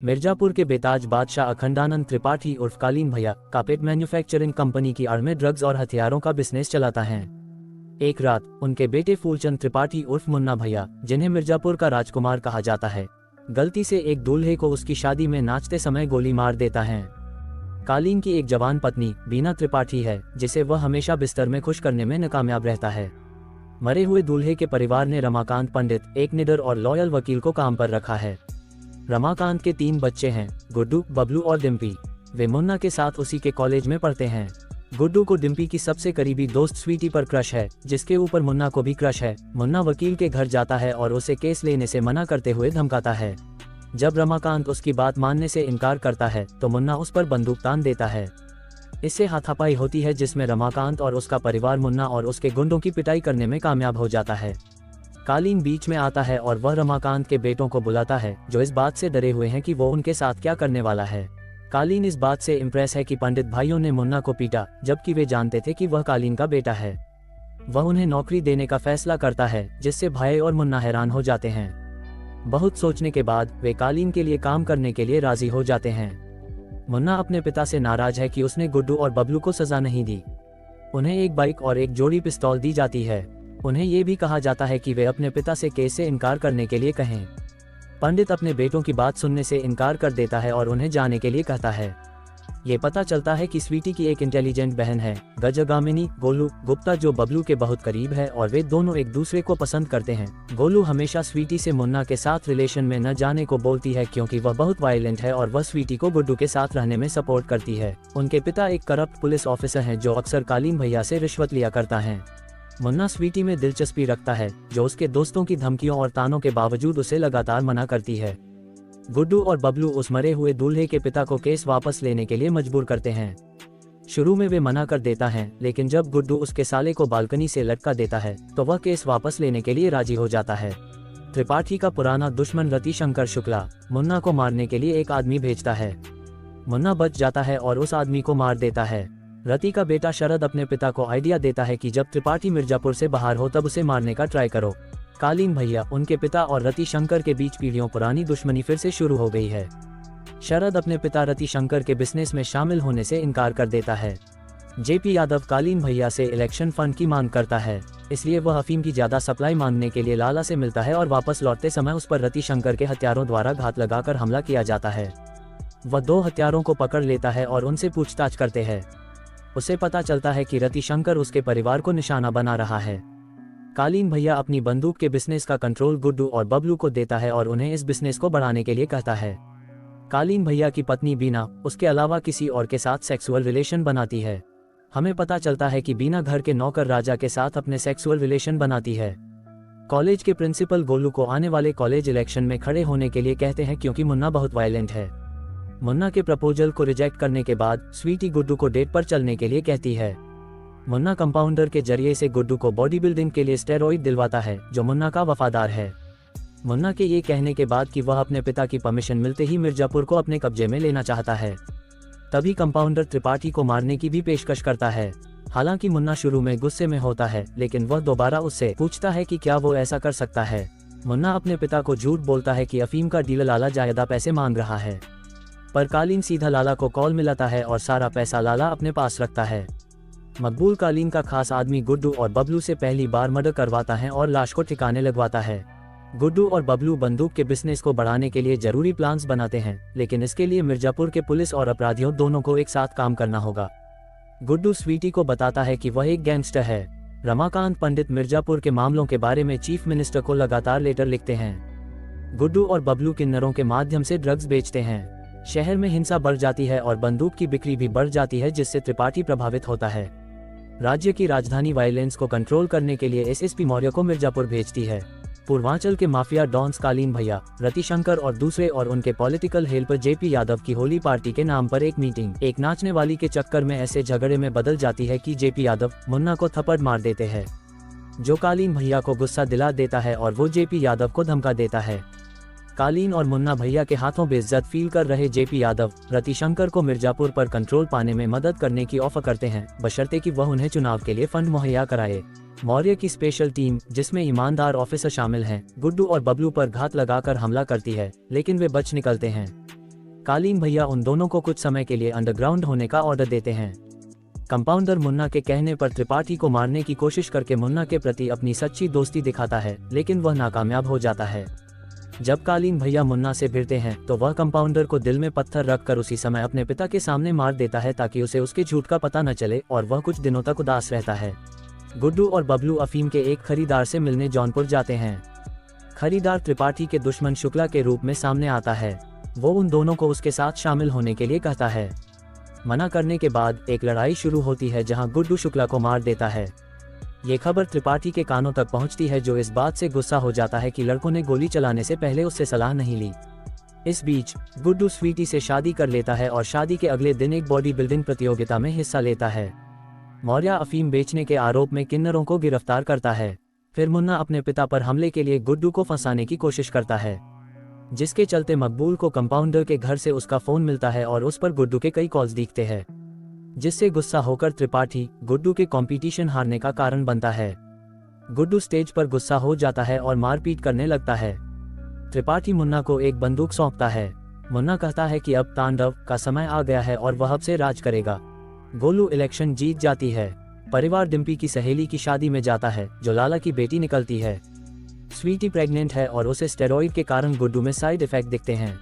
मिर्जापुर के बेताज बादशाह अखंडानंद त्रिपाठी उर्फ कालीन भैया कारपेट मैन्युफैक्चरिंग कंपनी की आड़ में ड्रग्स और हथियारों का बिजनेस चलाता है। एक रात उनके बेटे फूलचंद त्रिपाठी उर्फ मुन्ना भैया, जिन्हें मिर्जापुर का राजकुमार कहा जाता है, गलती से एक दूल्हे को उसकी शादी में नाचते समय गोली मार देता है। कालीन की एक जवान पत्नी बीना त्रिपाठी है, जिसे वह हमेशा बिस्तर में खुश करने में नाकामयाब रहता है। मरे हुए दूल्हे के परिवार ने रमाकांत पंडित, एक निडर और लॉयल वकील को काम पर रखा है। रमाकांत के 3 बच्चे हैं, गुड्डू, बबलू और डिम्पी। वे मुन्ना के साथ उसी के कॉलेज में पढ़ते हैं। गुड्डू को डिम्पी की सबसे करीबी दोस्त स्वीटी पर क्रश है, जिसके ऊपर मुन्ना को भी क्रश है। मुन्ना वकील के घर जाता है और उसे केस लेने से मना करते हुए धमकाता है। जब रमाकांत उसकी बात मानने से इनकार करता है तो मुन्ना उस पर बंदूक तान देता है। इससे हाथापाई होती है, जिसमें रमाकांत और उसका परिवार मुन्ना और उसके गुंडों की पिटाई करने में कामयाब हो जाता है। कालीन बीच में आता है और वह रमाकांत के बेटों को बुलाता है, जो इस बात से डरे हुए हैं कि वो उनके साथ क्या करने वाला है। कालीन इस बात से इम्प्रेस है कि पंडित भाइयों ने मुन्ना को पीटा, जबकि वे जानते थे कि वह कालीन का बेटा है। वह उन्हें नौकरी देने का फैसला करता है, जिससे भाई और मुन्ना हैरान हो जाते हैं। बहुत सोचने के बाद वे कालीन के लिए काम करने के लिए राजी हो जाते हैं। मुन्ना अपने पिता से नाराज है कि उसने गुड्डू और बबलू को सजा नहीं दी। उन्हें एक बाइक और एक जोड़ी पिस्तौल दी जाती है। उन्हें ये भी कहा जाता है कि वे अपने पिता से केस से इनकार करने के लिए कहें। पंडित अपने बेटों की बात सुनने से इनकार कर देता है और उन्हें जाने के लिए कहता है। ये पता चलता है कि स्वीटी की एक इंटेलिजेंट बहन है, गजगामिनी गोलू गुप्ता, जो बबलू के बहुत करीब है और वे दोनों एक दूसरे को पसंद करते हैं। गोलू हमेशा स्वीटी से मुन्ना के साथ रिलेशन में न जाने को बोलती है, क्योंकि वह बहुत वायलेंट है और वह स्वीटी को गुड्डू के साथ रहने में सपोर्ट करती है। उनके पिता एक करप्ट पुलिस ऑफिसर हैं, जो अक्सर कालीन भैया से रिश्वत लिया करता है। मुन्ना स्वीटी में दिलचस्पी रखता है, जो उसके दोस्तों की धमकियों और तानों के बावजूद उसे लगातार मना करती है। गुड्डू और बबलू उस मरे हुए दूल्हे के पिता को केस वापस लेने के लिए मजबूर करते हैं। शुरू में वे मना कर देता है, लेकिन जब गुड्डू उसके साले को बालकनी से लटका देता है तो वह केस वापस लेने के लिए राजी हो जाता है। त्रिपाठी का पुराना दुश्मन रतिशंकर शुक्ला मुन्ना को मारने के लिए एक आदमी भेजता है। मुन्ना बच जाता है और उस आदमी को मार देता है। रति का बेटा शरद अपने पिता को आइडिया देता है कि जब त्रिपाठी मिर्जापुर से बाहर हो तब उसे मारने का ट्राई करो। कालीन भैया, उनके पिता और रतिशंकर के बीच पीढ़ियों पुरानी दुश्मनी फिर से शुरू हो गई है। शरद अपने पिता रतिशंकर के बिजनेस में शामिल होने से इनकार कर देता है। जेपी यादव कालीन भैया से इलेक्शन फंड की मांग करता है, इसलिए वह अफीम की ज्यादा सप्लाई मांगने के लिए लाला से मिलता है और वापस लौटते समय उस पर रतिशंकर के हथियारों द्वारा घात लगाकर हमला किया जाता है। वह 2 हत्यारों को पकड़ लेता है और उनसे पूछताछ करते हैं। उसे पता चलता है कि रतिशंकर उसके परिवार को निशाना बना रहा है। कालीन भैया अपनी बंदूक के बिजनेस का कंट्रोल गुड्डू और बबलू को देता है और उन्हें इस बिजनेस को बढ़ाने के लिए कहता है। कालीन भैया की पत्नी बीना उसके अलावा किसी और के साथ सेक्सुअल रिलेशन बनाती है। हमें पता चलता है कि बीना घर के नौकर राजा के साथ अपने सेक्सुअल रिलेशन बनाती है। कॉलेज के प्रिंसिपल गोलू को आने वाले कॉलेज इलेक्शन में खड़े होने के लिए कहते हैं, क्योंकि मुन्ना बहुत वायलेंट है। मुन्ना के प्रपोजल को रिजेक्ट करने के बाद स्वीटी गुड्डू को डेट पर चलने के लिए कहती है। मुन्ना कंपाउंडर के जरिए से गुड्डू को बॉडी बिल्डिंग के लिए स्टेरॉइड दिलवाता है, जो मुन्ना का वफादार है। मुन्ना के ये कहने के बाद कि वह अपने पिता की परमिशन मिलते ही मिर्जापुर को अपने कब्जे में लेना चाहता है, तभी कंपाउंडर त्रिपाठी को मारने की भी पेशकश करता है। हालांकि मुन्ना शुरू में गुस्से में होता है, लेकिन वह दोबारा उससे पूछता है कि क्या वो ऐसा कर सकता है। मुन्ना अपने पिता को झूठ बोलता है कि अफीम का डीलर लाला ज्यादा पैसे मांग रहा है, पर कालीन सीधा लाला को कॉल मिलाता है और सारा पैसा लाला अपने पास रखता है। मकबूल कालीन का खास आदमी गुड्डू और बबलू से पहली बार मर्डर करवाता है और लाश को ठिकाने लगवाता है। गुड्डू और बबलू बंदूक के बिजनेस को बढ़ाने के लिए जरूरी प्लान्स बनाते हैं, लेकिन इसके लिए मिर्जापुर के पुलिस और अपराधियों दोनों को एक साथ काम करना होगा। गुड्डू स्वीटी को बताता है कि वह एक गैंगस्टर है। रमाकांत पंडित मिर्जापुर के मामलों के बारे में चीफ मिनिस्टर को लगातार लेटर लिखते हैं। गुड्डू और बबलू किन्नरों के माध्यम से ड्रग्स बेचते हैं। शहर में हिंसा बढ़ जाती है और बंदूक की बिक्री भी बढ़ जाती है, जिससे त्रिपाठी प्रभावित होता है। राज्य की राजधानी वायलेंस को कंट्रोल करने के लिए एसएसपी मौर्य को मिर्जापुर भेजती है। पूर्वांचल के माफिया डॉन्स कालीन भैया, रतिशंकर और दूसरे और उनके पॉलिटिकल हेल्पर जेपी यादव की होली पार्टी के नाम पर एक मीटिंग एक नाचने वाली के चक्कर में ऐसे झगड़े में बदल जाती है कि जेपी यादव मुन्ना को थप्पड़ मार देते हैं, जो कालीन भैया को गुस्सा दिला देता है और वो जेपी यादव को धमका देता है। कालीन और मुन्ना भैया के हाथों बेइज्जत फील कर रहे जेपी यादव रतिशंकर को मिर्जापुर पर कंट्रोल पाने में मदद करने की ऑफर करते हैं, बशर्ते कि वह उन्हें चुनाव के लिए फंड मुहैया कराए। मौर्य की स्पेशल टीम, जिसमें ईमानदार ऑफिसर शामिल हैं, गुड्डू और बबलू पर घात लगाकर हमला करती है, लेकिन वे बच निकलते हैं। कालीन भैया उन दोनों को कुछ समय के लिए अंडरग्राउंड होने का ऑर्डर देते हैं। कंपाउंडर मुन्ना के कहने पर त्रिपाठी को मारने की कोशिश करके मुन्ना के प्रति अपनी सच्ची दोस्ती दिखाता है, लेकिन वह नाकामयाब हो जाता है। जब कालीन भैया मुन्ना से भिड़ते हैं तो वह कंपाउंडर को दिल में पत्थर रखकर उसी समय अपने पिता के सामने मार देता है ताकि उसे उसके झूठ का पता न चले और वह कुछ दिनों तक उदास रहता है। गुड्डू और बबलू अफीम के एक खरीदार से मिलने जौनपुर जाते हैं। खरीदार त्रिपाठी के दुश्मन शुक्ला के रूप में सामने आता है। वो उन दोनों को उसके साथ शामिल होने के लिए कहता है। मना करने के बाद एक लड़ाई शुरू होती है जहां गुड्डू शुक्ला को मार देता है। ये खबर त्रिपाठी के कानों तक पहुंचती है, जो इस बात से गुस्सा हो जाता है कि लड़कों ने गोली चलाने से पहले उससे सलाह नहीं ली। इस बीच गुड्डू स्वीटी से शादी कर लेता है और शादी के अगले दिन एक बॉडी बिल्डिंग प्रतियोगिता में हिस्सा लेता है। मौर्य अफीम बेचने के आरोप में किन्नरों को गिरफ्तार करता है। फिर मुन्ना अपने पिता पर हमले के लिए गुड्डू को फंसाने की कोशिश करता है, जिसके चलते मकबूल को कंपाउंडर के घर से उसका फोन मिलता है और उस पर गुड्डू के कई कॉल्स दिखते हैं, जिससे गुस्सा होकर त्रिपाठी गुड्डू के कंपटीशन हारने का कारण बनता है। गुड्डू स्टेज पर गुस्सा हो जाता है और मारपीट करने लगता है। त्रिपाठी मुन्ना को एक बंदूक सौंपता है। मुन्ना कहता है कि अब तांडव का समय आ गया है और वह अब से राज करेगा। गोलू इलेक्शन जीत जाती है। परिवार डिम्पी की सहेली की शादी में जाता है, जो लाला की बेटी निकलती है। स्वीटी प्रेग्नेंट है और उसे स्टेरॉइड के कारण गुड्डू में साइड इफेक्ट दिखते हैं।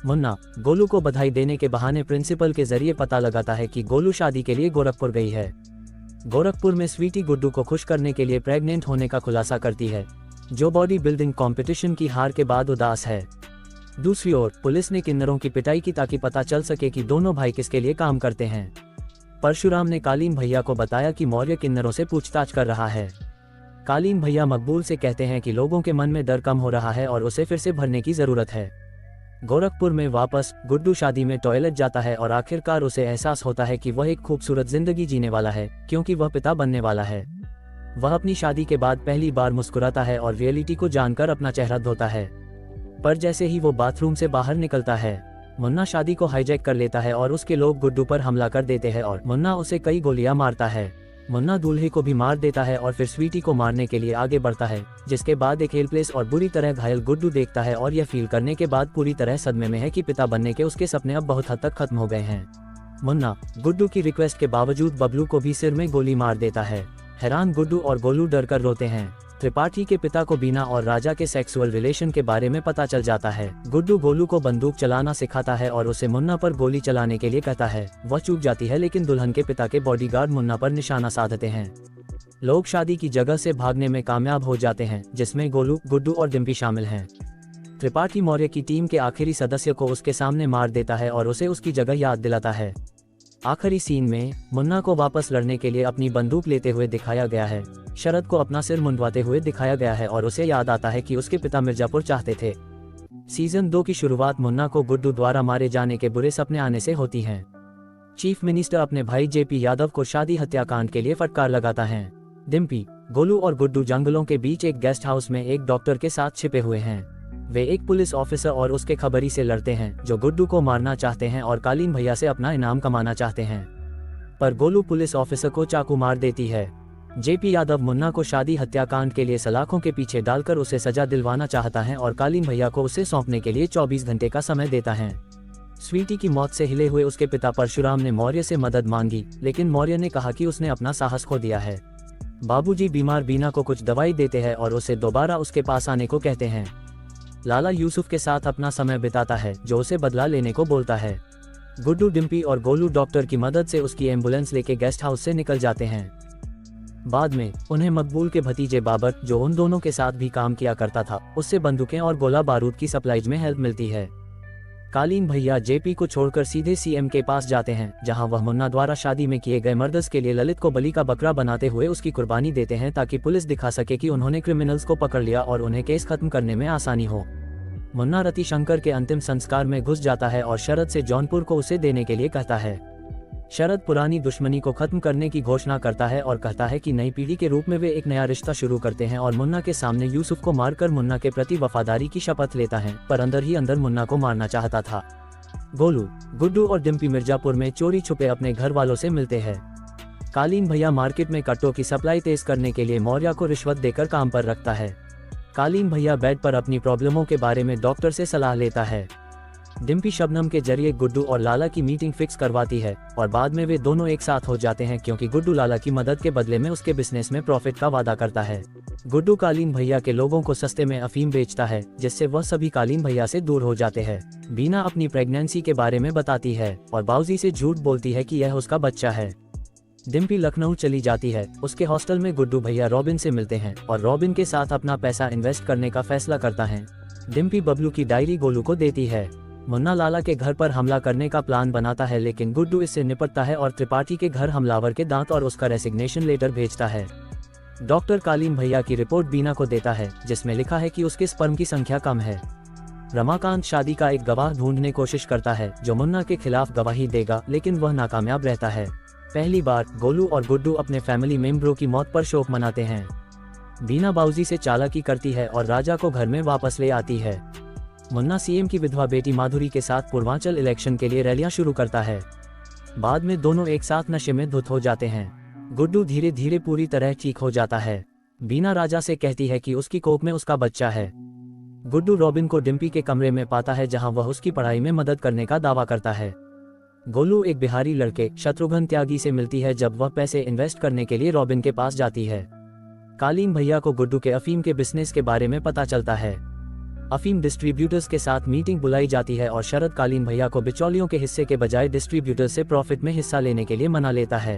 मुन्ना गोलू को बधाई देने के बहाने प्रिंसिपल के जरिए पता लगाता है कि गोलू शादी के लिए गोरखपुर गई है। गोरखपुर में स्वीटी गुड्डू को खुश करने के लिए प्रेग्नेंट होने का खुलासा करती है, जो बॉडी बिल्डिंग कंपटीशन की हार के बाद उदास है। दूसरी ओर पुलिस ने किन्नरों की पिटाई की ताकि पता चल सके कि दोनों भाई किसके लिए काम करते हैं। परशुराम ने कालीन भैया को बताया कि मौर्य किन्नरों से पूछताछ कर रहा है। कालीन भैया मकबूल से कहते हैं कि लोगों के मन में डर कम हो रहा है और उसे फिर से भरने की जरूरत है। गोरखपुर में वापस गुड्डू शादी में टॉयलेट जाता है और आखिरकार उसे एहसास होता है कि वह एक खूबसूरत जिंदगी जीने वाला है, क्योंकि वह पिता बनने वाला है। वह अपनी शादी के बाद पहली बार मुस्कुराता है और रियलिटी को जानकर अपना चेहरा धोता है। पर जैसे ही वो बाथरूम से बाहर निकलता है, मुन्ना शादी को हाईजैक कर लेता है और उसके लोग गुड्डू पर हमला कर देते हैं और मुन्ना उसे कई गोलियां मारता है। मुन्ना दूल्हे को भी मार देता है और फिर स्वीटी को मारने के लिए आगे बढ़ता है, जिसके बाद एक हेल्पलेस और बुरी तरह घायल गुड्डू देखता है और यह फील करने के बाद पूरी तरह सदमे में है कि पिता बनने के उसके सपने अब बहुत हद तक खत्म हो गए हैं। मुन्ना गुड्डू की रिक्वेस्ट के बावजूद बबलू को भी सिर में गोली मार देता है। हैरान गुड्डू और गोलू डर कर रोते हैं। त्रिपाठी के पिता को बीना और राजा के सेक्सुअल रिलेशन के बारे में पता चल जाता है। गुड्डू गोलू को बंदूक चलाना सिखाता है और उसे मुन्ना पर गोली चलाने के लिए कहता है। वह चूक जाती है, लेकिन दुल्हन के पिता के बॉडीगार्ड मुन्ना पर निशाना साधते हैं। लोग शादी की जगह से भागने में कामयाब हो जाते हैं, जिसमें गोलू, गुड्डू और डिम्पी शामिल हैं। त्रिपाठी मौर्य की टीम के आखिरी सदस्य को उसके सामने मार देता है और उसे उसकी जगह याद दिलाता है। आखिरी सीन में मुन्ना को वापस लड़ने के लिए अपनी बंदूक लेते हुए दिखाया गया है। शरद को अपना सिर मुंडवाते हुए दिखाया गया है और उसे याद आता है कि उसके पिता मिर्जापुर चाहते थे। सीजन 2 की शुरुआत मुन्ना को गुड्डू द्वारा मारे जाने के बुरे सपने आने से होती है। चीफ मिनिस्टर अपने भाई जेपी यादव को शादी हत्याकांड के लिए फटकार लगाता है। डिम्पी, गोलू और गुड्डू जंगलों के बीच एक गेस्ट हाउस में एक डॉक्टर के साथ छिपे हुए हैं। वे एक पुलिस ऑफिसर और उसके खबरी से लड़ते हैं, जो गुड्डू को मारना चाहते हैं और कालीन भैया से अपना इनाम कमाना चाहते हैं। पर गोलू पुलिस ऑफिसर को चाकू मार देती है। जेपी यादव मुन्ना को शादी हत्याकांड के लिए सलाखों के पीछे डालकर उसे सजा दिलवाना चाहता है और कालीन भैया को उसे सौंपने के लिए 24 घंटे का समय देता है। स्वीटी की मौत से हिले हुए उसके पिता परशुराम ने मौर्य से मदद मांगी, लेकिन मौर्य ने कहा कि उसने अपना साहस खो दिया है। बाबूजी बीमार बीना को कुछ दवाई देते हैं और उसे दोबारा उसके पास आने को कहते हैं। लाला यूसुफ के साथ अपना समय बिताता है, जो उसे बदला लेने को बोलता है। गुड्डू, डिम्पी और गोलू डॉक्टर की मदद से उसकी एम्बुलेंस लेके गेस्ट हाउस से निकल जाते हैं। बाद में उन्हें मकबूल के भतीजे बाबर, जो उन दोनों के साथ भी काम किया करता था, उससे बंदूकें और गोला बारूद की सप्लाईज में हेल्प मिलती है। कालीन भैया जेपी को छोड़कर सीधे सीएम के पास जाते हैं, जहां वह मुन्ना द्वारा शादी में किए गए मर्डर्स के लिए ललित को बलि का बकरा बनाते हुए उसकी कुर्बानी देते हैं, ताकि पुलिस दिखा सके कि उन्होंने क्रिमिनल्स को पकड़ लिया और उन्हें केस खत्म करने में आसानी हो। मुन्ना रति शंकर के अंतिम संस्कार में घुस जाता है और शरद से जौनपुर को उसे देने के लिए कहता है। शरद पुरानी दुश्मनी को खत्म करने की घोषणा करता है और कहता है कि नई पीढ़ी के रूप में वे एक नया रिश्ता शुरू करते हैं और मुन्ना के सामने यूसुफ को मारकर मुन्ना के प्रति वफादारी की शपथ लेता है, पर अंदर ही अंदर मुन्ना को मारना चाहता था। गोलू, गुड्डू और डिम्पी मिर्जापुर में चोरी छुपे अपने घर वालों से मिलते हैं। कालीन भैया मार्केट में कट्टों की सप्लाई तेज करने के लिए मौर्य को रिश्वत देकर काम पर रखता है। कालीन भैया बेड पर अपनी प्रॉब्लमों के बारे में डॉक्टर से सलाह लेता है। डिम्पी शबनम के जरिए गुड्डू और लाला की मीटिंग फिक्स करवाती है और बाद में वे दोनों एक साथ हो जाते हैं क्योंकि गुड्डू लाला की मदद के बदले में उसके बिजनेस में प्रॉफिट का वादा करता है। गुड्डू कालीन भैया के लोगों को सस्ते में अफीम बेचता है जिससे वह सभी कालीन भैया से दूर हो जाते हैं। बीना अपनी प्रेगनेंसी के बारे में बताती है और बाऊजी से झूठ बोलती है कि यह उसका बच्चा है। डिम्पी लखनऊ चली जाती है। उसके हॉस्टल में गुड्डू भैया रॉबिन से मिलते हैं और रॉबिन के साथ अपना पैसा इन्वेस्ट करने का फैसला करता है। डिम्पी बबलू की डायरी गोलू को देती है। मुन्ना लाला के घर पर हमला करने का प्लान बनाता है लेकिन गुड्डू इससे निपटता है और त्रिपाठी के घर हमलावर के दांत और उसका रेसिग्नेशन लेटर भेजता है। डॉक्टर कालीन भैया की रिपोर्ट बीना को देता है जिसमें लिखा है कि उसके स्पर्म की संख्या कम है। रमाकांत शादी का एक गवाह ढूंढने कोशिश करता है जो मुन्ना के खिलाफ गवाही देगा लेकिन वह नाकामयाब रहता है। पहली बार गोलू और गुड्डू अपने फैमिली मेंबरों की मौत पर शोक मनाते हैं। बीना बाऊजी से चालाकी करती है और राजा को घर में वापस ले आती है। मुन्ना सीएम की विधवा बेटी माधुरी के साथ पूर्वांचल इलेक्शन के लिए रैलियां शुरू करता है। बाद में दोनों एक साथ नशे में धुत हो जाते हैं। गुड्डू धीरे धीरे पूरी तरह ठीक हो जाता है। बीना राजा से कहती है कि उसकी कोख में उसका बच्चा है। गुड्डू रॉबिन को डिम्पी के कमरे में पाता है जहां वह उसकी पढ़ाई में मदद करने का दावा करता है। गोलू एक बिहारी लड़के शत्रुघ्न त्यागी से मिलती है जब वह पैसे इन्वेस्ट करने के लिए रॉबिन के पास जाती है। कालीन भैया को गुड्डू के अफीम के बिजनेस के बारे में पता चलता है। अफीम डिस्ट्रीब्यूटर्स के साथ मीटिंग बुलाई जाती है और शरद कालीन भैया को बिचौलियों के हिस्से के बजाय डिस्ट्रीब्यूटर्स से प्रॉफिट में हिस्सा लेने के लिए मना लेता है।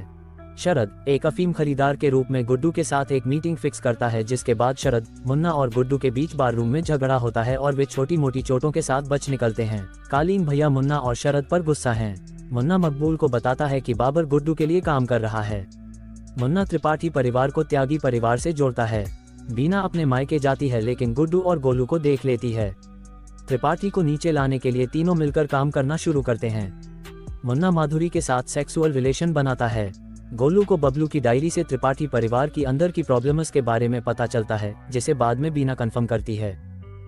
शरद एक अफीम खरीदार के रूप में गुड्डू के साथ एक मीटिंग फिक्स करता है जिसके बाद शरद, मुन्ना और गुड्डू के बीच बार रूम में झगड़ा होता है और वे छोटी मोटी चोटों के साथ बच निकलते हैं। कालीन भैया मुन्ना और शरद पर गुस्सा हैं। मुन्ना मकबूल को बताता है कि बाबर गुड्डू के लिए काम कर रहा है। मुन्ना त्रिपाठी परिवार को त्यागी परिवार से जोड़ता है। बीना अपने मायके जाती है लेकिन गुड्डू और गोलू को देख लेती है। त्रिपाठी को नीचे लाने के लिए तीनों मिलकर काम करना शुरू करते हैं। मुन्ना माधुरी के साथ सेक्सुअल रिलेशन बनाता है। गोलू को बबलू की डायरी से त्रिपाठी परिवार की अंदर की प्रॉब्लम्स के बारे में पता चलता है जिसे बाद में बीना कंफर्म करती है।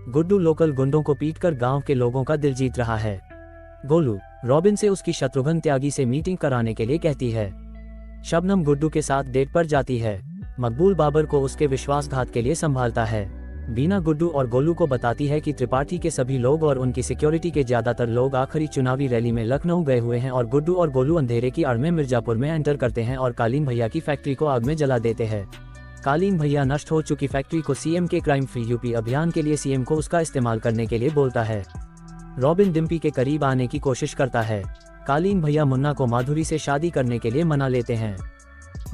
गुड्डू लोकल गुंडों को पीटकर गांव के लोगों का दिल जीत रहा है। गोलू रॉबिन से उसकी शत्रुघ्न त्यागी से मीटिंग कराने के लिए कहती है। शबनम गुड्डू के साथ डेट पर जाती है। मकबूल बाबर को उसके विश्वासघात के लिए संभालता है। बीना गुड्डू और गोलू को बताती है कि त्रिपाठी के सभी लोग और उनकी सिक्योरिटी के ज्यादातर लोग आखिरी चुनावी रैली में लखनऊ गए हुए हैं और गुड्डू और गोलू अंधेरे की आड़ में मिर्जापुर में एंटर करते हैं और कालीन भैया की फैक्ट्री को आग में जला देते हैं। कालीन भैया नष्ट हो चुकी फैक्ट्री को सीएम के क्राइम फ्री यूपी अभियान के लिए सीएम को उसका इस्तेमाल करने के लिए बोलता है। रॉबिन डिम्पी के करीब आने की कोशिश करता है। कालीन भैया मुन्ना को माधुरी से शादी करने के लिए मना लेते हैं।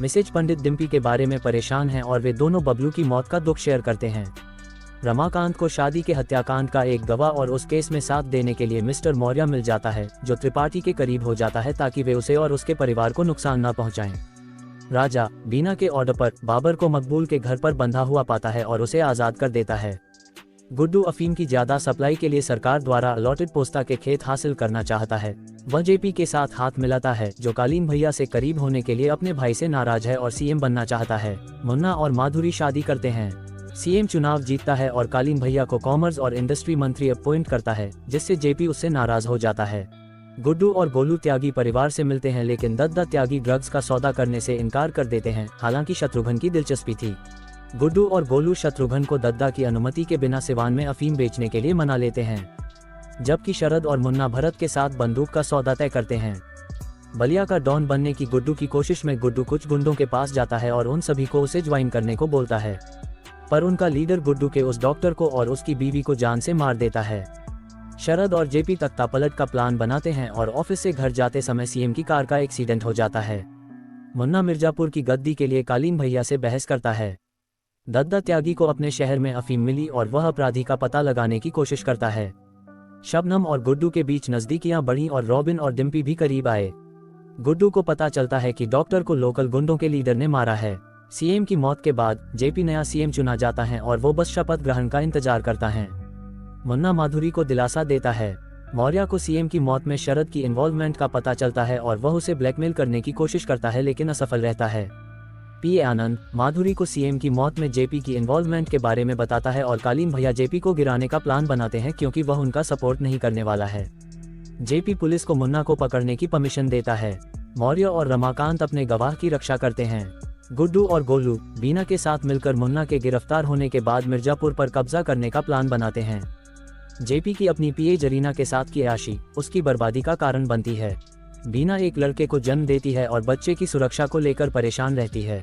मिसेज पंडित डिम्पी के बारे में परेशान हैं और वे दोनों बबलू की मौत का दुख शेयर करते हैं। रमाकांत को शादी के हत्याकांड का एक गवाह और उस केस में साथ देने के लिए मिस्टर मौर्य मिल जाता है जो त्रिपाठी के करीब हो जाता है ताकि वे उसे और उसके परिवार को नुकसान न पहुंचाएं। राजा बीना के ऑर्डर पर बाबर को मकबूल के घर पर बंधा हुआ पाता है और उसे आजाद कर देता है। गुड्डू अफीम की ज्यादा सप्लाई के लिए सरकार द्वारा अलॉटेड पोस्ता के खेत हासिल करना चाहता है। वह जेपी के साथ हाथ मिलाता है जो कालीन भैया से करीब होने के लिए अपने भाई से नाराज है और सीएम बनना चाहता है। मुन्ना और माधुरी शादी करते हैं। सीएम चुनाव जीतता है और कालीन भैया को कॉमर्स और इंडस्ट्री मंत्री अपॉइंट करता है जिससे जेपी उससे नाराज हो जाता है। गुड्डू और गोलू त्यागी परिवार से मिलते हैं लेकिन दद्दा त्यागी ड्रग्स का सौदा करने से इनकार कर देते हैं। हालांकि शत्रुघ्न की दिलचस्पी थी। गुड्डू और गोलू शत्रुघ्न को दद्दा की अनुमति के बिना सिवान में अफीम बेचने के लिए मना लेते हैं जबकि शरद और मुन्ना भरत के साथ बंदूक का सौदा तय करते हैं। बलिया का डॉन बनने की गुड्डू की कोशिश में गुड्डू कुछ गुंडों के पास जाता है और उन सभी को उसे ज्वाइन करने को बोलता है पर उनका लीडर गुड्डू के उस डॉक्टर को और उसकी बीवी को जान से मार देता है। शरद और जेपी तख्तापलट का प्लान बनाते हैं और ऑफिस से घर जाते समय सीएम की कार का एक्सीडेंट हो जाता है। मुन्ना मिर्जापुर की गद्दी के लिए कालीन भैया से बहस करता है। दद्दा त्यागी को अपने शहर में अफीम मिली और वह अपराधी का पता लगाने की कोशिश करता है। शबनम और गुड्डू के बीच नजदीकियां बढ़ी और रॉबिन और डिम्पी भी करीब आए। गुड्डू को पता चलता है कि डॉक्टर को लोकल गुंडों के लीडर ने मारा है। सीएम की मौत के बाद जेपी नया सीएम चुना जाता है और वो बस शपथ ग्रहण का इंतजार करता है। मुन्ना माधुरी को दिलासा देता है। मौर्य को सीएम की मौत में शरद की इन्वॉल्वमेंट का पता चलता है और वह उसे ब्लैकमेल करने की कोशिश करता है लेकिन असफल रहता है। पीए आनंद माधुरी को सीएम की मौत में जेपी की इन्वॉल्वमेंट के बारे में बताता है और कालीन भैया जेपी को गिराने का प्लान बनाते हैं क्योंकि वह उनका सपोर्ट नहीं करने वाला है। जेपी पुलिस को मुन्ना को पकड़ने की परमिशन देता है। मौर्य और रमाकांत अपने गवाह की रक्षा करते हैं। गुड्डू और गोलू बीना के साथ मिलकर मुन्ना के गिरफ्तार होने के बाद मिर्जापुर पर कब्जा करने का प्लान बनाते हैं। जेपी की अपनी पीए जरीना के साथ की आशी उसकी बर्बादी का कारण बनती है। बीना एक लड़के को जन्म देती है और बच्चे की सुरक्षा को लेकर परेशान रहती है।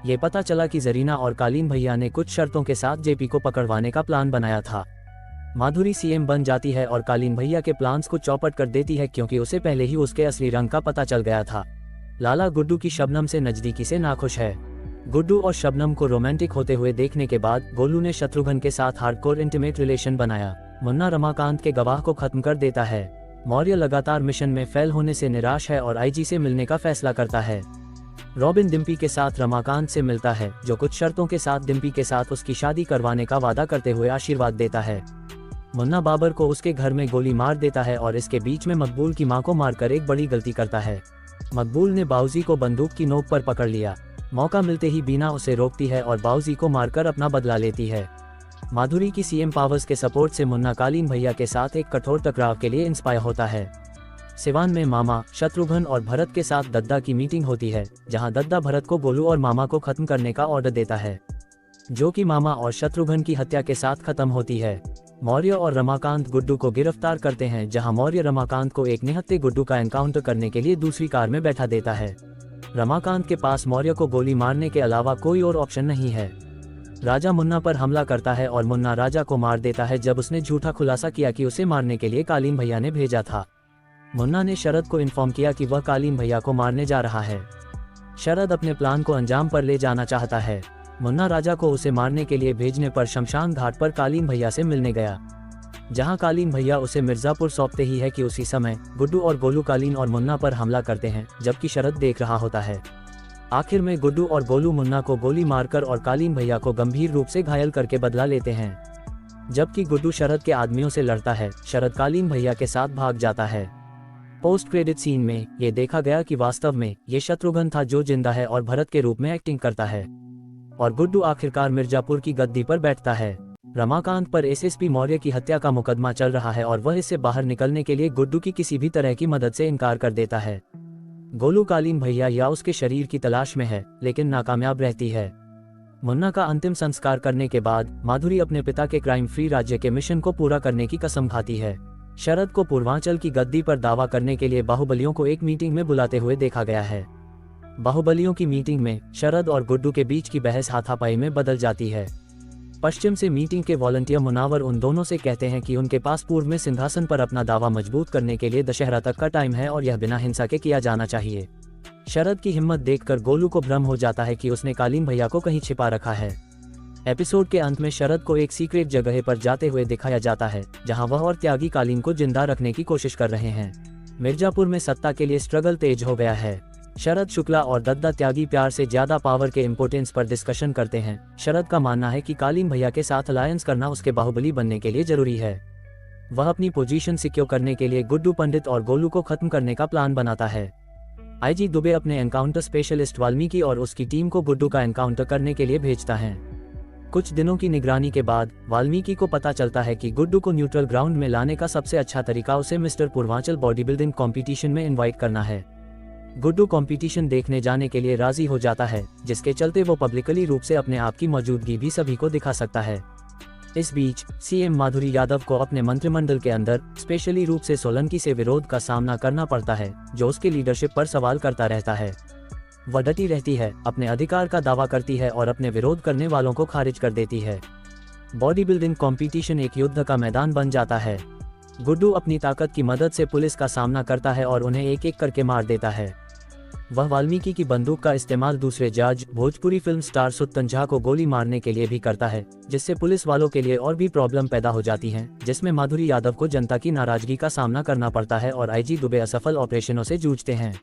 ये पता चला कि जरीना और कालीन भैया ने कुछ शर्तों के साथ जेपी को पकड़वाने का प्लान बनाया था। माधुरी सीएम बन जाती है और कालीन भैया के प्लान्स को चौपट कर देती है, क्योंकि उसे पहले ही उसके असली रंग का पता चल गया था। लाला गुड्डू की शबनम से नजदीकी से नाखुश है। गुड्डू और शबनम को रोमांटिक होते हुए देखने के बाद गोलू ने शत्रुघ्न के साथ हार्डकोर इंटीमेट रिलेशन बनाया। मुन्ना रमाकांत के गवाह को खत्म कर देता है। मौर्य लगातार मिशन में फेल होने से निराश है और आईजी से मिलने का फैसला करता है। रॉबिन डिम्पी के साथ रमाकांत से मिलता है, जो कुछ शर्तों के साथ डिम्पी के साथ उसकी शादी करवाने का वादा करते हुए आशीर्वाद देता है। मुन्ना बाबर को उसके घर में गोली मार देता है और इसके बीच में मकबूल की मां को मारकर एक बड़ी गलती करता है। मकबूल ने बाऊजी को बंदूक की नोक पर पकड़ लिया। मौका मिलते ही बीना उसे रोकती है और बाऊजी को मारकर अपना बदला लेती है। माधुरी की सीएम पावर्स के सपोर्ट से मुन्ना कालीन भैया के साथ एक कठोर टकराव के लिए इंस्पायर होता है। सिवान में मामा, शत्रुघ्न और भरत के साथ दद्दा की मीटिंग होती है, जहां दद्दा भरत को गोलू और मामा को खत्म करने का ऑर्डर देता है, जो कि मामा और शत्रुघ्न की हत्या के साथ खत्म होती है। मौर्य और रमाकांत गुड्डू को गिरफ्तार करते हैं, जहां मौर्य रमाकांत को एक निहत्थे गुड्डू का एनकाउंटर करने के लिए दूसरी कार में बैठा देता है। रमाकांत के पास मौर्य को गोली मारने के अलावा कोई और ऑप्शन नहीं है। राजा मुन्ना पर हमला करता है और मुन्ना राजा को मार देता है जब उसने झूठा खुलासा किया कि उसे मारने के लिए कालीन भैया ने भेजा था। मुन्ना ने शरद को इन्फॉर्म किया कि वह कालीन भैया को मारने जा रहा है। शरद अपने प्लान को अंजाम पर ले जाना चाहता है। मुन्ना राजा को उसे मारने के लिए भेजने पर शमशान घाट पर कालीन भैया से मिलने गया, जहां कालीन भैया उसे मिर्जापुर सौंपते ही है कि उसी समय गुड्डू और गोलू कालीन और मुन्ना पर हमला करते हैं, जबकि शरद देख रहा होता है। आखिर में गुड्डू और गोलू मुन्ना को गोली मारकर और कालीन भैया को गंभीर रूप से घायल करके बदला लेते हैं, जबकि गुड्डू शरद के आदमियों से लड़ता है। शरद कालीन भैया के साथ भाग जाता है। पोस्ट क्रेडिट सीन में ये देखा गया कि वास्तव में ये शत्रुघ्न था जो जिंदा है और भरत के रूप में एक्टिंग करता है, और गुड्डू आखिरकार मिर्जापुर की गद्दी पर बैठता है। रमाकांत पर एसएसपी मौर्य की हत्या का मुकदमा चल रहा है और वह इससे बाहर निकलने के लिए गुड्डू की किसी भी तरह की मदद से इनकार कर देता है। गोलू कालीन भैया या उसके शरीर की तलाश में है, लेकिन नाकामयाब रहती है। मुन्ना का अंतिम संस्कार करने के बाद माधुरी अपने पिता के क्राइम फ्री राज्य के मिशन को पूरा करने की कसम खाती है। शरद को पूर्वांचल की गद्दी पर दावा करने के लिए बाहुबलियों को एक मीटिंग में बुलाते हुए देखा गया है। बाहुबलियों की मीटिंग में शरद और गुड्डू के बीच की बहस हाथापाई में बदल जाती है। पश्चिम से मीटिंग के वॉलंटियर मुनावर उन दोनों से कहते हैं कि उनके पास पूर्व में सिंहासन पर अपना दावा मजबूत करने के लिए दशहरा तक का टाइम है और यह बिना हिंसा के किया जाना चाहिए। शरद की हिम्मत देखकर गोलू को भ्रम हो जाता है कि उसने कालीन भैया को कहीं छिपा रखा है। एपिसोड के अंत में शरद को एक सीक्रेट जगह पर जाते हुए दिखाया जाता है, जहां वह और त्यागी कालीन को जिंदा रखने की कोशिश कर रहे हैं। मिर्जापुर में सत्ता के लिए स्ट्रगल तेज हो गया है। शरद शुक्ला और दद्दा त्यागी प्यार से ज्यादा पावर के इम्पोर्टेंस पर डिस्कशन करते हैं। शरद का मानना है कि कालीन भैया के साथ अलायंस करना उसके बाहुबली बनने के लिए जरूरी है। वह अपनी पोजीशन सिक्योर करने के लिए गुड्डू पंडित और गोलू को खत्म करने का प्लान बनाता है। आईजी दुबे अपने एनकाउंटर स्पेशलिस्ट वाल्मीकि और उसकी टीम को गुड्डू का एनकाउंटर करने के लिए भेजता है। कुछ दिनों की निगरानी के बाद वाल्मीकि को पता चलता है कि गुड्डू को न्यूट्रल ग्राउंड में लाने का सबसे अच्छा तरीका उसे mister Purvanchal body building competition में इन्वाइट करना है। गुड्डू कंपटीशन देखने जाने के लिए राजी हो जाता है, जिसके चलते वो पब्लिकली रूप से अपने आप की मौजूदगी भी सभी को दिखा सकता है। इस बीच सीएम माधुरी यादव को अपने मंत्रिमंडल के अंदर स्पेशली रूप से सोलंकी से विरोध का सामना करना पड़ता है, जो उसके लीडरशिप पर सवाल करता रहता है। वह डटी रहती है, अपने अधिकार का दावा करती है और अपने विरोध करने वालों को खारिज कर देती है। बॉडी बिल्डिंग कॉम्पिटिशन एक युद्ध का मैदान बन जाता है। गुड्डू अपनी ताकत की मदद से पुलिस का सामना करता है और उन्हें एक एक करके मार देता है। वह वाल्मीकि की बंदूक का इस्तेमाल दूसरे जज भोजपुरी फिल्म स्टार सुत्तन झा को गोली मारने के लिए भी करता है, जिससे पुलिस वालों के लिए और भी प्रॉब्लम पैदा हो जाती हैं, जिसमें माधुरी यादव को जनता की नाराजगी का सामना करना पड़ता है और आईजी दुबे असफल ऑपरेशनों से जूझते हैं।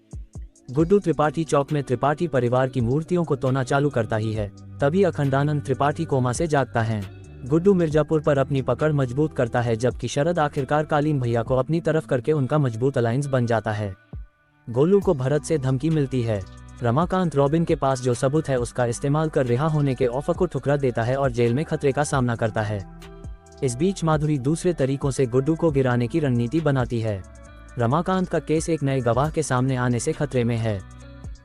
गुड्डू त्रिपाठी चौक में त्रिपाठी परिवार की मूर्तियों को तोड़ना चालू करता ही है, तभी अखंडानंद त्रिपाठी कोमा से जागता है। गुड्डू मिर्जापुर पर अपनी पकड़ मजबूत करता है, जबकि शरद आखिरकार कालीन भैया को अपनी तरफ करके उनका मजबूत अलायंस बन जाता है। गोलू को भरत से धमकी मिलती है। रमाकांत रॉबिन के पास जो सबूत है उसका इस्तेमाल कर रिहा होने के ऑफर को ठुकरा देता है और जेल में खतरे का सामना करता है। इस बीच माधुरी दूसरे तरीकों से गुड्डू को गिराने की रणनीति बनाती है। रमाकांत का केस एक नए गवाह के सामने आने से खतरे में है।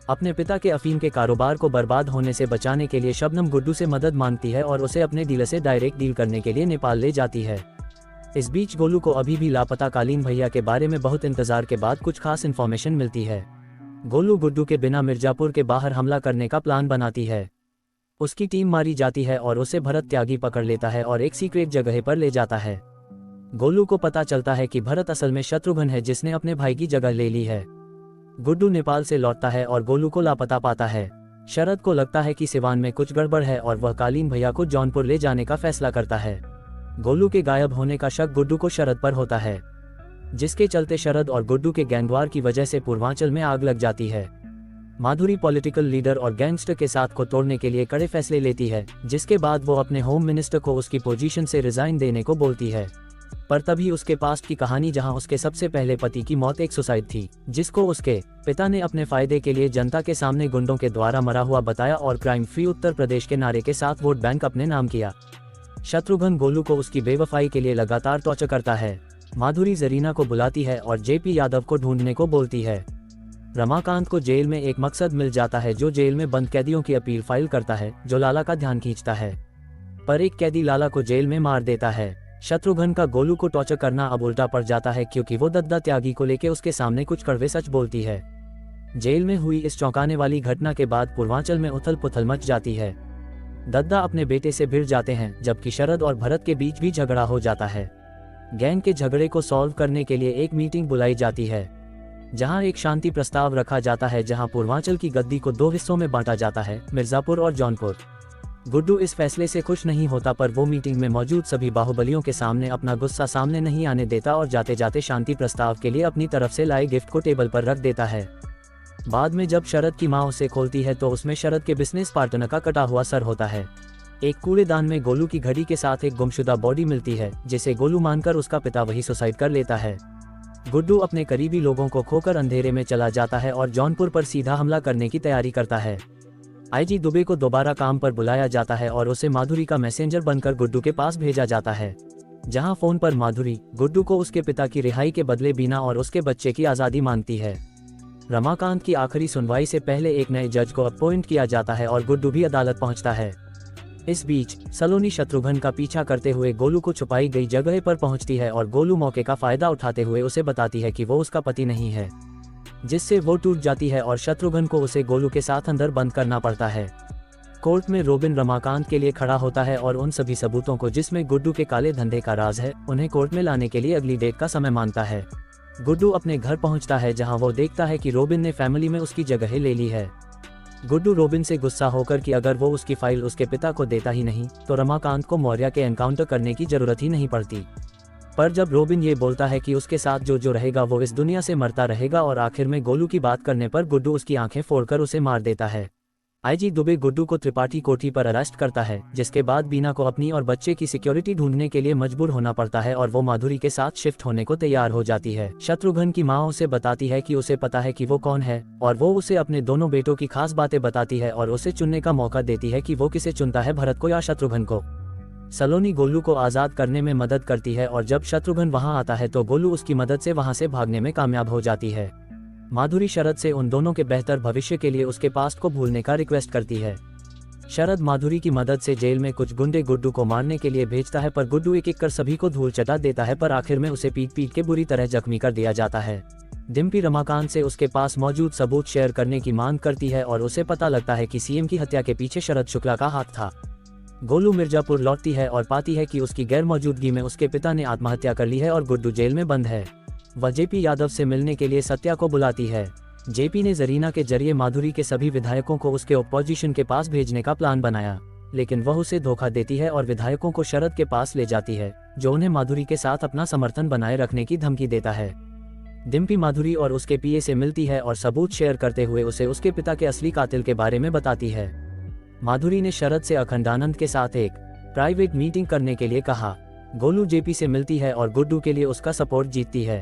अपने पिता के अफीम के कारोबार को बर्बाद होने से बचाने के लिए शबनम गुड्डू से मदद मांगती है और उसे अपने डीलर से डायरेक्ट डील करने के लिए नेपाल ले जाती है। इस बीच गोलू को अभी भी लापता कालीन भैया के बारे में बहुत इंतजार के बाद कुछ खास इन्फॉर्मेशन मिलती है। गोलू गुड्डू के बिना मिर्जापुर के बाहर हमला करने का प्लान बनाती है। उसकी टीम मारी जाती है और उसे भरत त्यागी पकड़ लेता है और एक सीक्रेट जगह पर ले जाता है। गोलू को पता चलता है कि भरत असल में शत्रुघ्न है जिसने अपने भाई की जगह ले ली है। गुड्डू नेपाल से लौटता है और गोलू को लापता पाता है। शरद को लगता है कि सिवान में कुछ गड़बड़ है और वह कालीन भैया को जौनपुर ले जाने का फैसला करता है। गोलू के गायब होने का शक गुड्डू को शरद पर होता है, जिसके चलते शरद और गुड्डू के गैंगवार की वजह से पूर्वांचल में आग लग जाती है। माधुरी पॉलिटिकल लीडर और गैंगस्टर के साथ को तोड़ने के लिए कड़े फैसले लेती है, जिसके बाद वो अपने होम मिनिस्टर को उसकी पोजीशन से रिजाइन देने को बोलती है। पर तभी उसके पास्ट की कहानी, जहां उसके सबसे पहले पति की मौत एक सुसाइड थी, जिसको उसके पिता ने अपने फायदे के लिए जनता के सामने गुंडों के द्वारा मरा हुआ बताया और क्राइम फ्री उत्तर प्रदेश के नारे के साथ वोट बैंक अपने नाम किया। शत्रुघ्न गोलू को उसकी बेवफाई के लिए लगातार टॉर्चर करता है। माधुरी जरीना को बुलाती है और जेपी यादव को ढूंढने को बोलती है। रमाकांत को जेल में एक मकसद मिल जाता है जो जेल में बंद कैदियों की अपील फाइल करता है, जो लाला का ध्यान खींचता है। पर एक कैदी लाला को जेल में मार देता है। शत्रुघ्न का गोलू को टॉर्चर करना अब उल्टा पड़ जाता है, क्योंकि वो दद्दा त्यागी को लेके उसके सामने कुछ कड़वे सच बोलती है। जेल में हुई इस चौंकाने वाली घटना के बाद पूर्वांचल में उथल पुथल मच जाती है। दद्दा अपने बेटे से भिड़ जाते हैं, जबकि शरद और भरत के बीच भी झगड़ा हो जाता है। गैंग के झगड़े को सॉल्व करने के लिए एक मीटिंग बुलाई जाती है, जहां एक शांति प्रस्ताव रखा जाता है, जहां पूर्वांचल की गद्दी को 2 हिस्सों में बांटा जाता है, मिर्जापुर और जौनपुर। गुड्डू इस फैसले से खुश नहीं होता, पर वो मीटिंग में मौजूद सभी बाहुबलियों के सामने अपना गुस्सा सामने नहीं आने देता और जाते जाते शांति प्रस्ताव के लिए अपनी तरफ से लाए गिफ्ट को टेबल पर रख देता है। बाद में जब शरद की मां उसे खोलती है तो उसमें शरद के बिजनेस पार्टनर का कटा हुआ सर होता है। एक कूड़ेदान में गोलू की घड़ी के साथ एक गुमशुदा बॉडी मिलती है, जिसे गोलू मानकर उसका पिता वही सुसाइड कर लेता है। गुड्डू अपने करीबी लोगों को खोकर अंधेरे में चला जाता है और जौनपुर पर सीधा हमला करने की तैयारी करता है। आईजी दुबे को दोबारा काम पर बुलाया जाता है और उसे माधुरी का मैसेंजर बनकर गुड्डू के पास भेजा जाता है, जहां फोन पर माधुरी गुड्डू को उसके पिता की रिहाई के बदले बीना और उसके बच्चे की आज़ादी मांगती है। रमाकांत की आखिरी सुनवाई से पहले एक नए जज को अपॉइंट किया जाता है और गुड्डू भी अदालत पहुंचता है। इस बीच सलोनी शत्रुघ्न का पीछा करते हुए गोलू को छुपाई गई जगह पर पहुंचती है और गोलू मौके का फायदा उठाते हुए उसे बताती है कि वो उसका पति नहीं है, जिससे वो टूट जाती है और शत्रुघ्न को उसे गोलू के साथ अंदर बंद करना पड़ता है। कोर्ट में रोबिन रमाकांत के लिए खड़ा होता है और उन सभी सबूतों को, जिसमें गुड्डू के काले धंधे का राज है, उन्हें कोर्ट में लाने के लिए अगली डेट का समय मांगता है। गुड्डू अपने घर पहुंचता है, जहां वो देखता है कि रोबिन ने फैमिली में उसकी जगह ले ली है। गुड्डू रोबिन से गुस्सा होकर कि अगर वो उसकी फाइल उसके पिता को देता ही नहीं तो रमाकांत को मौर्य के एनकाउंटर करने की जरूरत ही नहीं पड़ती। पर जब रोबिन ये बोलता है कि उसके साथ जो रहेगा वो इस दुनिया से मरता रहेगा और आखिर में गोलू की बात करने पर गुड्डू उसकी आंखें फोड़कर उसे मार देता है। आईजी दुबे गुड्डू को त्रिपाठी कोठी पर अरेस्ट करता है, जिसके बाद बीना को अपनी और बच्चे की सिक्योरिटी ढूंढने के लिए मजबूर होना पड़ता है और वो माधुरी के साथ शिफ्ट होने को तैयार हो जाती है। शत्रुघ्न की माँ उसे बताती है कि उसे पता है कि वो कौन है और वो उसे अपने दोनों बेटों की खास बातें बताती है और उसे चुनने का मौका देती है कि वो किसे चुनता है, भरत को या शत्रुघ्न को। सलोनी गोलू को आजाद करने में मदद करती है और जब शत्रुघ्न वहां आता है तो गोलू उसकी मदद से वहां से भागने में कामयाब हो जाती है। माधुरी शरद से उन दोनों के बेहतर भविष्य के लिए उसके पास्ट को भूलने का रिक्वेस्ट करती है। शरद माधुरी की मदद से जेल में कुछ गुंडे गुड्डू को मारने के लिए भेजता है, पर गुड्डू एक एक कर सभी को धूल चटा देता है, पर आखिर में उसे पीट पीट के बुरी तरह जख्मी कर दिया जाता है। डिम्पी रमाकांत से उसके पास मौजूद सबूत शेयर करने की मांग करती है और उसे पता लगता है कि सीएम की हत्या के पीछे शरद शुक्ला का हाथ था। गोलू मिर्जापुर लौटती है और पाती है कि उसकी गैर मौजूदगी में उसके पिता ने आत्महत्या कर ली है और गुड्डू जेल में बंद है। वह जेपी यादव से मिलने के लिए सत्या को बुलाती है। जेपी ने जरीना के जरिए माधुरी के सभी विधायकों को उसके अपोजिशन के पास भेजने का प्लान बनाया, लेकिन वह उसे धोखा देती है और विधायकों को शरद के पास ले जाती है, जो उन्हें माधुरी के साथ अपना समर्थन बनाए रखने की धमकी देता है। डिम्पी माधुरी और उसके पीए से मिलती है और सबूत शेयर करते हुए उसे उसके पिता के असली कातिल के बारे में बताती है। माधुरी ने शरद से अखंडानंद के साथ एक प्राइवेट मीटिंग करने के लिए कहा। गोलू जेपी से मिलती है और गुड्डू के लिए उसका सपोर्ट जीतती है।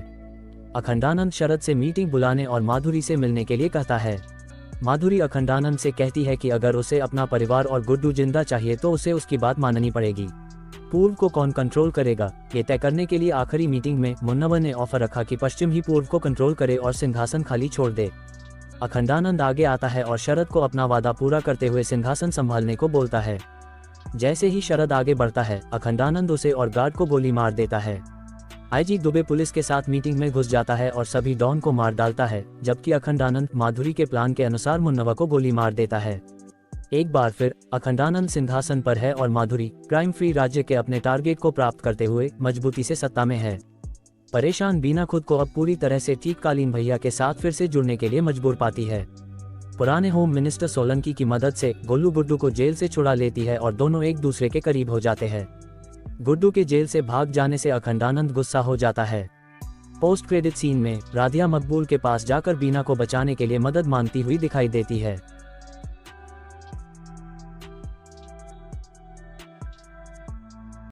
अखंडानंद शरद से मीटिंग बुलाने और माधुरी से मिलने के लिए कहता है। माधुरी अखंडानंद से कहती है कि अगर उसे अपना परिवार और गुड्डू जिंदा चाहिए तो उसे उसकी बात माननी पड़ेगी। पूर्व को कौन कंट्रोल करेगा, ये तय करने के लिए आखिरी मीटिंग में मुन्नवर ने ऑफर रखा कि पश्चिम ही पूर्व को कंट्रोल करे और सिंहासन खाली छोड़ दे। अखंडानंद आगे आता है और शरद को अपना वादा पूरा करते हुए सिंहासन संभालने को बोलता है। जैसे ही शरद आगे बढ़ता है, अखंडानंद उसे और गार्ड को गोली मार देता है। आईजी दुबे पुलिस के साथ मीटिंग में घुस जाता है और सभी डॉन को मार डालता है, जबकि अखंडानंद माधुरी के प्लान के अनुसार मुन्नवा को गोली मार देता है। एक बार फिर अखंडानंद सिंहासन पर है और माधुरी क्राइम फ्री राज्य के अपने टारगेट को प्राप्त करते हुए मजबूती से सत्ता में है। परेशान बीना खुद को अब पूरी तरह से ठीक कालीन भैया के साथ फिर से जुड़ने के लिए मजबूर पाती है। पुराने होम मिनिस्टर सोलंकी की मदद से गोलू गुड्डू को जेल से छुड़ा लेती है और दोनों एक दूसरे के करीब हो जाते हैं। गुड्डू के जेल से भाग जाने से अखंडानंद गुस्सा हो जाता है। पोस्ट क्रेडिट सीन में राधिया मकबूल के पास जाकर बीना को बचाने के लिए मदद मांगती हुई दिखाई देती है।